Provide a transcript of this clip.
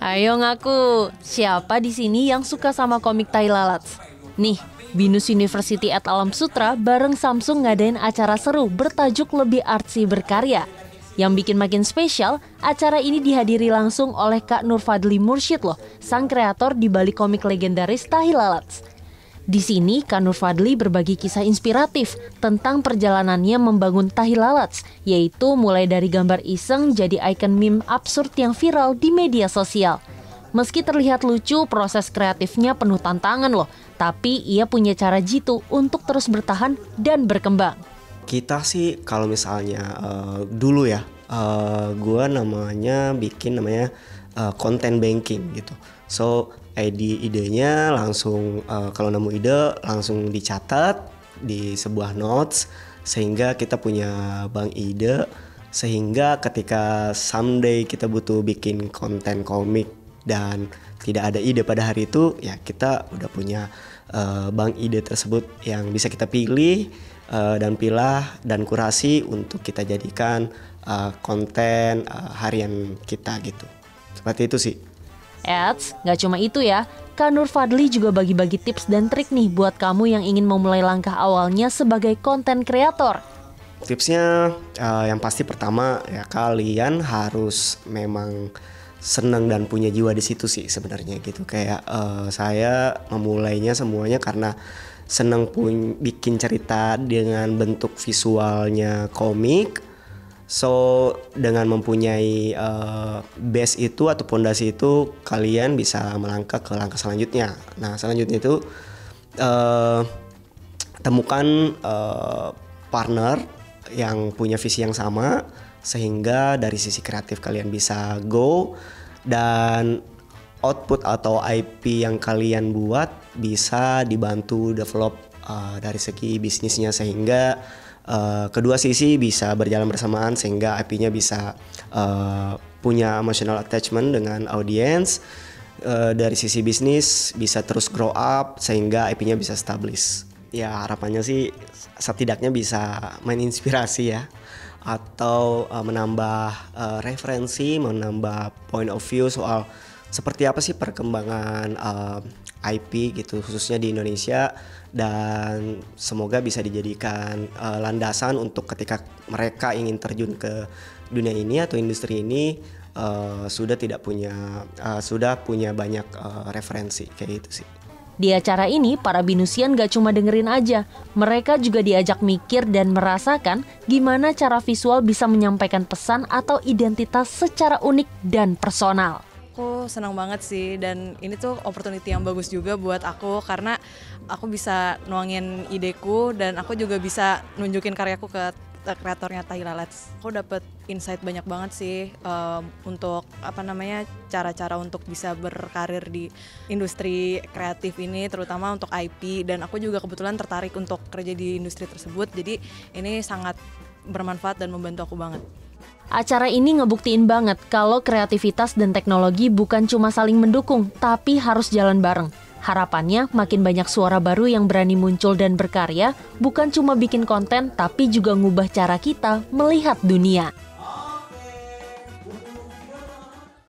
Ayo ngaku, siapa di sini yang suka sama komik tai lalats? Nih, Binus University at Alam Sutra bareng Samsung ngadain acara seru bertajuk Lebih Artsy Berkarya. Yang bikin makin spesial, acara ini dihadiri langsung oleh Kak Nur Fadli Mursyid loh, sang kreator di balik komik legendaris Tai Lalats. Di sini, Kak Nur Fadli berbagi kisah inspiratif tentang perjalanannya membangun Tai Lalats, yaitu mulai dari gambar iseng jadi ikon meme absurd yang viral di media sosial. Meski terlihat lucu, proses kreatifnya penuh tantangan loh, tapi ia punya cara jitu untuk terus bertahan dan berkembang. Kita sih kalau misalnya dulu ya, gue bikin namanya content banking gitu. So idenya langsung kalau nemu ide langsung dicatat di sebuah notes sehingga kita punya bank ide, sehingga ketika someday kita butuh bikin konten komik dan tidak ada ide pada hari itu, ya kita udah punya bank ide tersebut yang bisa kita pilih dan pilah dan kurasi untuk kita jadikan konten harian kita gitu. Seperti itu sih. Eits, gak cuma itu ya, Kak Nur Fadli juga bagi-bagi tips dan trik nih buat kamu yang ingin memulai langkah awalnya sebagai konten kreator. Tipsnya yang pasti pertama ya, kalian harus memang senang dan punya jiwa di situ sih sebenarnya gitu. Kayak saya memulainya semuanya karena senang bikin cerita dengan bentuk visualnya komik. So dengan mempunyai base itu atau pondasi itu, kalian bisa melangkah ke langkah selanjutnya. Nah selanjutnya itu temukan partner yang punya visi yang sama, sehingga dari sisi kreatif kalian bisa go, dan output atau IP yang kalian buat bisa dibantu develop dari segi bisnisnya, sehingga kedua sisi bisa berjalan bersamaan, sehingga IP-nya bisa punya emotional attachment dengan audience. Dari sisi bisnis bisa terus grow up sehingga IP-nya bisa establish. Ya harapannya sih setidaknya bisa menginspirasi ya, atau menambah referensi, menambah point of view soal seperti apa sih perkembangan IP gitu khususnya di Indonesia, dan semoga bisa dijadikan landasan untuk ketika mereka ingin terjun ke dunia ini atau industri ini sudah punya banyak referensi kayak gitu sih. Di acara ini, para binusian gak cuma dengerin aja, mereka juga diajak mikir dan merasakan gimana cara visual bisa menyampaikan pesan atau identitas secara unik dan personal. Aku senang banget sih, dan ini tuh opportunity yang bagus juga buat aku karena aku bisa nuangin ideku dan aku juga bisa nunjukin karyaku ke kreatornya Tai Lalats. Aku dapet insight banyak banget sih untuk cara-cara untuk bisa berkarir di industri kreatif ini, terutama untuk IP, dan aku juga kebetulan tertarik untuk kerja di industri tersebut, jadi ini sangat bermanfaat dan membantu aku banget. Acara ini ngebuktiin banget kalau kreativitas dan teknologi bukan cuma saling mendukung, tapi harus jalan bareng. Harapannya makin banyak suara baru yang berani muncul dan berkarya, bukan cuma bikin konten, tapi juga ngubah cara kita melihat dunia.